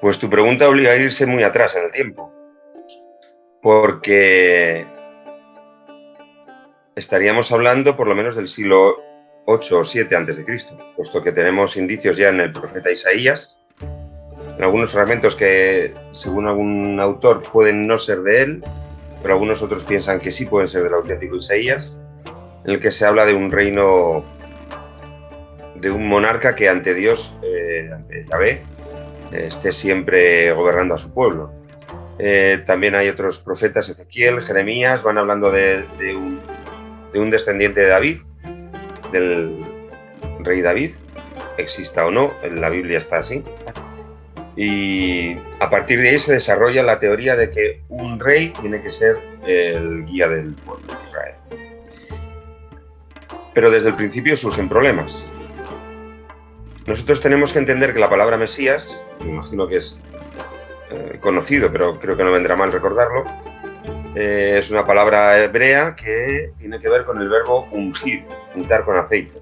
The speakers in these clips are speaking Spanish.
Pues tu pregunta obliga a irse muy atrás en el tiempo, porque estaríamos hablando por lo menos del siglo 8 o 7 antes de Cristo, puesto que tenemos indicios ya en el profeta Isaías, en algunos fragmentos que, según algún autor, pueden no ser de él, pero algunos otros piensan que sí pueden ser del auténtico Isaías, en el que se habla de un reino, de un monarca que ante Dios, ante Yahvé, esté siempre gobernando a su pueblo. También hay otros profetas, Ezequiel, Jeremías, van hablando de un descendiente de David, del rey David, exista o no, en la Biblia está así. Y a partir de ahí se desarrolla la teoría de que un rey tiene que ser el guía del pueblo de Israel. Pero desde el principio surgen problemas. Nosotros tenemos que entender que la palabra Mesías, me imagino que es conocido, pero creo que no vendrá mal recordarlo, es una palabra hebrea que tiene que ver con el verbo ungir, untar con aceite.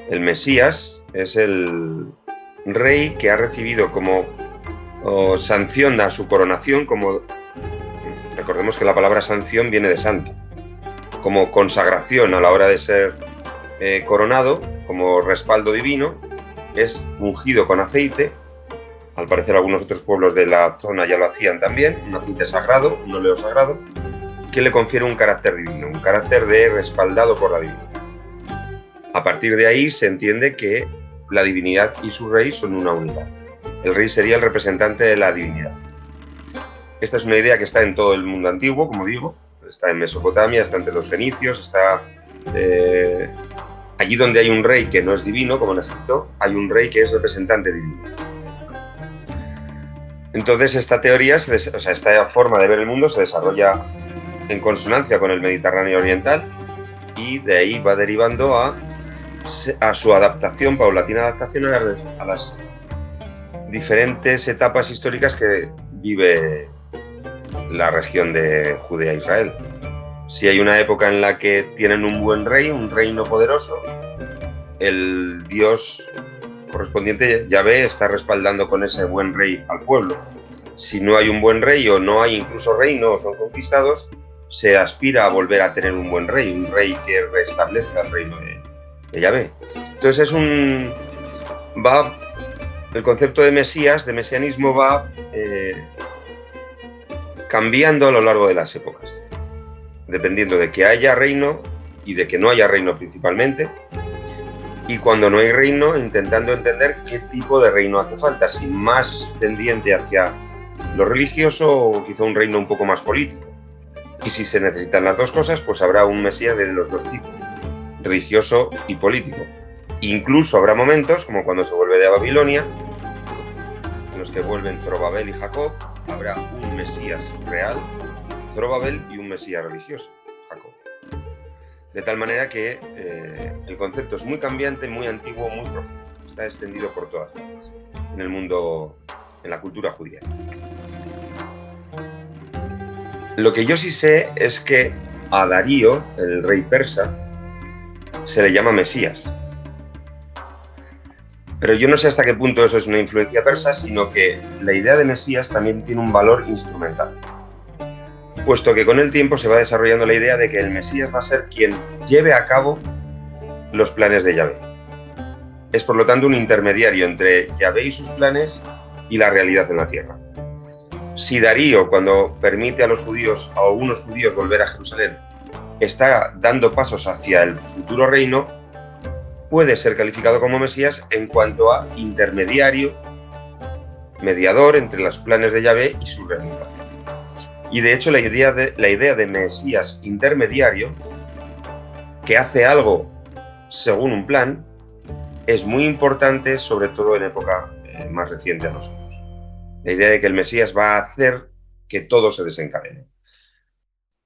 El Mesías es el rey que ha recibido como sanción a su coronación, como recordemos que la palabra sanción viene de santo, como consagración a la hora de ser coronado, como respaldo divino, es ungido con aceite. Al parecer algunos otros pueblos de la zona ya lo hacían también, un aceite sagrado, un óleo sagrado, que le confiere un carácter divino, un carácter de respaldado por la divinidad. A partir de ahí se entiende que la divinidad y su rey son una unidad. El rey sería el representante de la divinidad. Esta es una idea que está en todo el mundo antiguo, como digo, está en Mesopotamia, está entre los fenicios, está allí donde hay un rey que no es divino, como en Egipto, hay un rey que es representante divino. Entonces esta teoría, esta forma de ver el mundo se desarrolla en consonancia con el Mediterráneo oriental y de ahí va derivando a su adaptación, paulatina adaptación a las diferentes etapas históricas que vive la región de Judea e Israel. Si hay una época en la que tienen un buen rey, un reino poderoso, el Dios correspondiente, Yahvé, está respaldando con ese buen rey al pueblo. Si no hay un buen rey o no hay incluso reino o son conquistados, se aspira a volver a tener un buen rey, un rey que restablezca el reino de Yahvé. Entonces el concepto de Mesías, de mesianismo, va cambiando a lo largo de las épocas, dependiendo de que haya reino y de que no haya reino principalmente, y cuando no hay reino, intentando entender qué tipo de reino hace falta, si más tendiente hacia lo religioso o quizá un reino un poco más político. Y si se necesitan las dos cosas, pues habrá un Mesías de los dos tipos, religioso y político. Incluso habrá momentos, como cuando se vuelve de Babilonia, en los que vuelven Zorobabel y Jacob, habrá un Mesías real, Zorobabel, y un Mesías religioso, Jacob. De tal manera que el concepto es muy cambiante, muy antiguo, muy profundo. Está extendido por todas partes en el mundo, en la cultura judía. Lo que yo sí sé es que a Darío, el rey persa, se le llama Mesías. Pero yo no sé hasta qué punto eso es una influencia persa, sino que la idea de Mesías también tiene un valor instrumental, puesto que con el tiempo se va desarrollando la idea de que el Mesías va a ser quien lleve a cabo los planes de Yahvé. Es por lo tanto un intermediario entre Yahvé y sus planes y la realidad en la tierra. Si Darío, cuando permite a los judíos, a algunos judíos volver a Jerusalén, está dando pasos hacia el futuro reino, puede ser calificado como Mesías en cuanto a intermediario, mediador entre los planes de Yahvé y su realidad. Y de hecho la idea de Mesías intermediario, que hace algo según un plan, es muy importante, sobre todo en época más reciente a nosotros. La idea de que el Mesías va a hacer que todo se desencadene.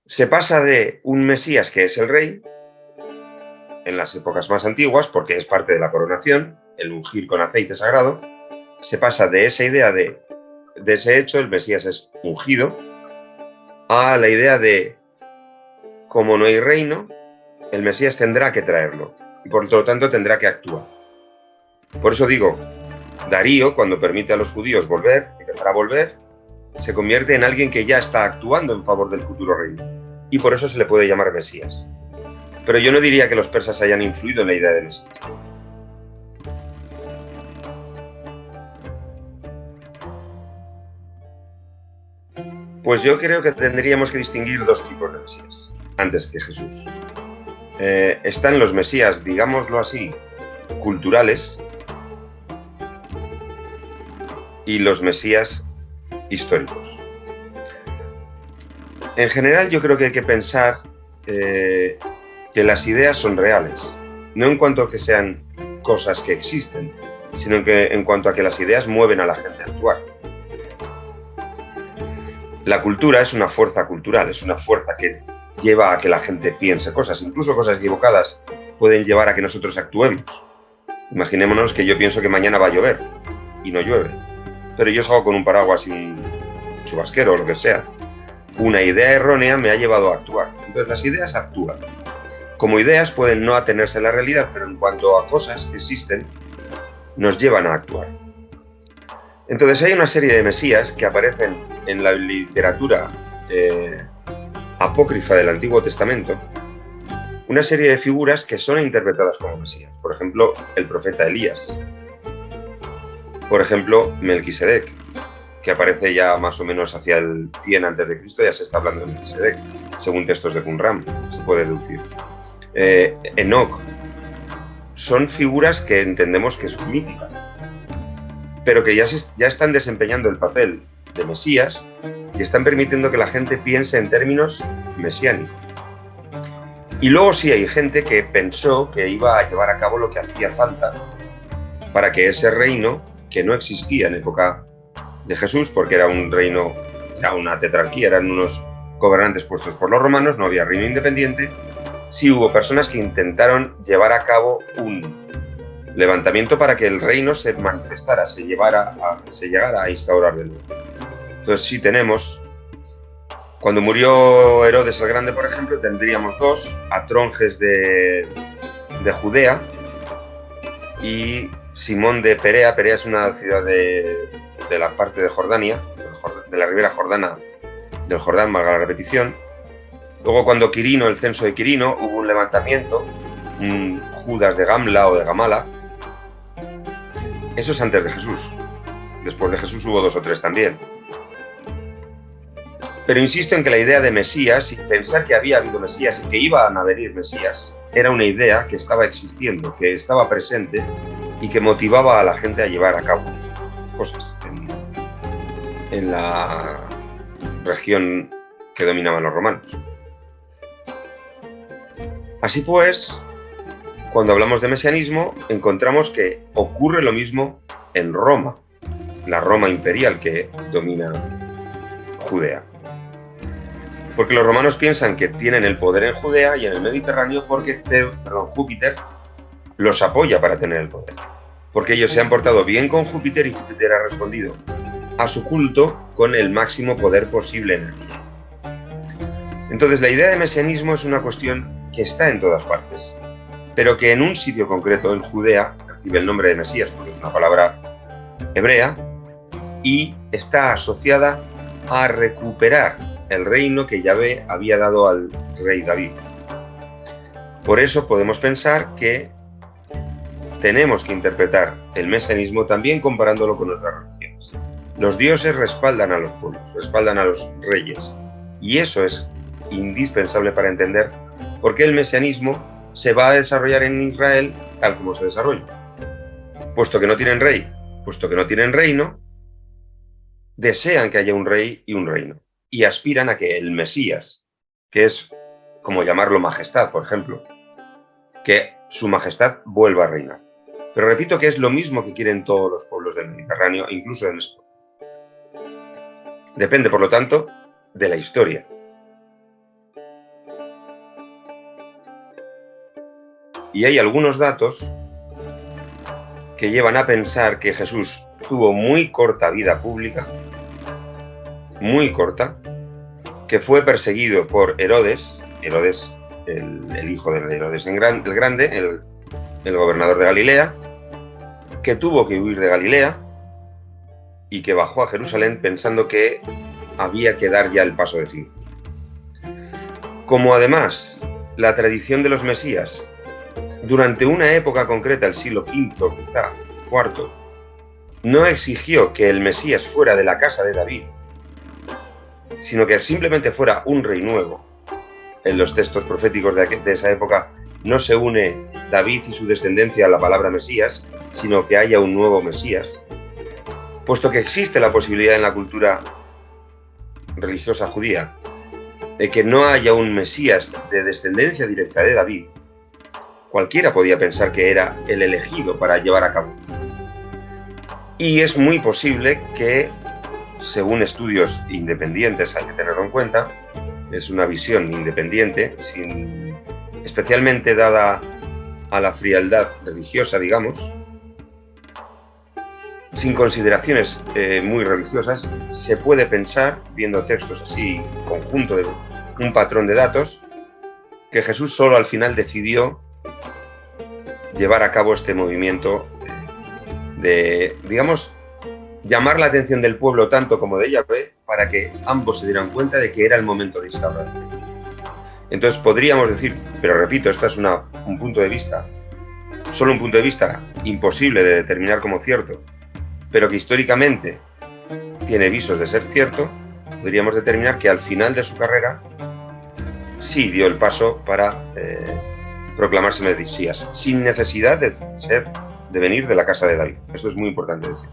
Se pasa de un Mesías que es el rey, en las épocas más antiguas, porque es parte de la coronación, el ungir con aceite sagrado, se pasa de esa idea de ese hecho, el Mesías es ungido, a la idea de, como no hay reino, el Mesías tendrá que traerlo, y por lo tanto tendrá que actuar. Por eso digo Darío, cuando permite a los judíos empezar a volver, se convierte en alguien que ya está actuando en favor del futuro reino, y por eso se le puede llamar Mesías. Pero yo no diría que los persas hayan influido en la idea de Mesías. Pues yo creo que tendríamos que distinguir dos tipos de Mesías, antes que Jesús. Están los Mesías, digámoslo así, culturales, y los Mesías históricos. En general, yo creo que hay que pensar que las ideas son reales, no en cuanto a que sean cosas que existen, sino en cuanto a que las ideas mueven a la gente a actuar. La cultura es una fuerza cultural, es una fuerza que lleva a que la gente piense cosas, incluso cosas equivocadas pueden llevar a que nosotros actuemos. Imaginémonos que yo pienso que mañana va a llover y no llueve, pero yo salgo con un paraguas y un chubasquero o lo que sea. Una idea errónea me ha llevado a actuar. Entonces las ideas actúan. Como ideas pueden no atenerse a la realidad, pero en cuanto a cosas que existen, nos llevan a actuar. Entonces hay una serie de mesías que aparecen en la literatura apócrifa del Antiguo Testamento, una serie de figuras que son interpretadas como mesías. Por ejemplo, el profeta Elías. Por ejemplo, Melquisedec, que aparece ya más o menos hacia el 100 a.C., ya se está hablando de Melquisedec, según textos de Qumran, se puede deducir. Enoc. Son figuras que entendemos que son míticas, pero que ya están desempeñando el papel de Mesías y están permitiendo que la gente piense en términos mesiánicos. Y luego sí hay gente que pensó que iba a llevar a cabo lo que hacía falta para que ese reino, que no existía en época de Jesús, porque era un reino, era una tetrarquía, eran unos gobernantes puestos por los romanos, no había reino independiente, sí hubo personas que intentaron llevar a cabo un levantamiento para que el reino se manifestara, se llegara a instaurar de nuevo. Entonces sí tenemos, cuando murió Herodes el Grande, por ejemplo, tendríamos dos Atronges de Judea y Simón de Perea. Perea es una ciudad de la parte de Jordania, de la ribera jordana del Jordán, valga la repetición. Luego, cuando Quirino, el censo de Quirino, hubo un levantamiento, un Judas de Gamla o de Gamala. Eso es antes de Jesús. Después de Jesús hubo dos o tres también. Pero insisto en que la idea de Mesías, y pensar que había habido Mesías y que iban a venir Mesías, era una idea que estaba existiendo, que estaba presente y que motivaba a la gente a llevar a cabo cosas en la región que dominaban los romanos. Así pues, cuando hablamos de mesianismo, encontramos que ocurre lo mismo en Roma, la Roma imperial que domina Judea. Porque los romanos piensan que tienen el poder en Judea y en el Mediterráneo porque Júpiter los apoya para tener el poder. Porque ellos se han portado bien con Júpiter y Júpiter ha respondido a su culto con el máximo poder posible en él. Entonces la idea de mesianismo es una cuestión que está en todas partes, pero que en un sitio concreto, en Judea, recibe el nombre de Mesías porque es una palabra hebrea y está asociada a recuperar el reino que Yahvé había dado al rey David. Por eso podemos pensar que tenemos que interpretar el mesianismo también comparándolo con otras religiones. Los dioses respaldan a los pueblos, respaldan a los reyes, y eso es indispensable para entender por qué el mesianismo se va a desarrollar en Israel tal como se desarrolla. Puesto que no tienen rey, puesto que no tienen reino, desean que haya un rey y un reino, y aspiran a que el Mesías, que es como llamarlo majestad, por ejemplo, que su majestad vuelva a reinar. Pero repito que es lo mismo que quieren todos los pueblos del Mediterráneo, incluso en esto. Depende, por lo tanto, de la historia. Y hay algunos datos que llevan a pensar que Jesús tuvo muy corta vida pública, muy corta, que fue perseguido por Herodes, el hijo de Herodes el Grande, el gobernador de Galilea, que tuvo que huir de Galilea y que bajó a Jerusalén pensando que había que dar ya el paso de fin. Como además la tradición de los Mesías, durante una época concreta, el siglo V, quizá IV, no exigió que el Mesías fuera de la casa de David, sino que simplemente fuera un rey nuevo. En los textos proféticos de esa época no se une David y su descendencia a la palabra Mesías, sino que haya un nuevo Mesías. Puesto que existe la posibilidad en la cultura religiosa judía de que no haya un Mesías de descendencia directa de David, cualquiera podía pensar que era el elegido para llevar a cabo. Y es muy posible que, según estudios independientes, hay que tenerlo en cuenta, es una visión independiente, especialmente dada a la frialdad religiosa, digamos, sin consideraciones muy religiosas, se puede pensar, viendo textos así, conjunto de un patrón de datos, que Jesús solo al final decidió llevar a cabo este movimiento de, digamos, llamar la atención del pueblo tanto como de Yahvé, para que ambos se dieran cuenta de que era el momento de instaurar. Entonces podríamos decir, pero repito, esto es un punto de vista, solo un punto de vista imposible de determinar como cierto, pero que históricamente tiene visos de ser cierto, podríamos determinar que al final de su carrera sí dio el paso para proclamarse Mesías, sin necesidad de venir de la casa de David. Esto es muy importante decir.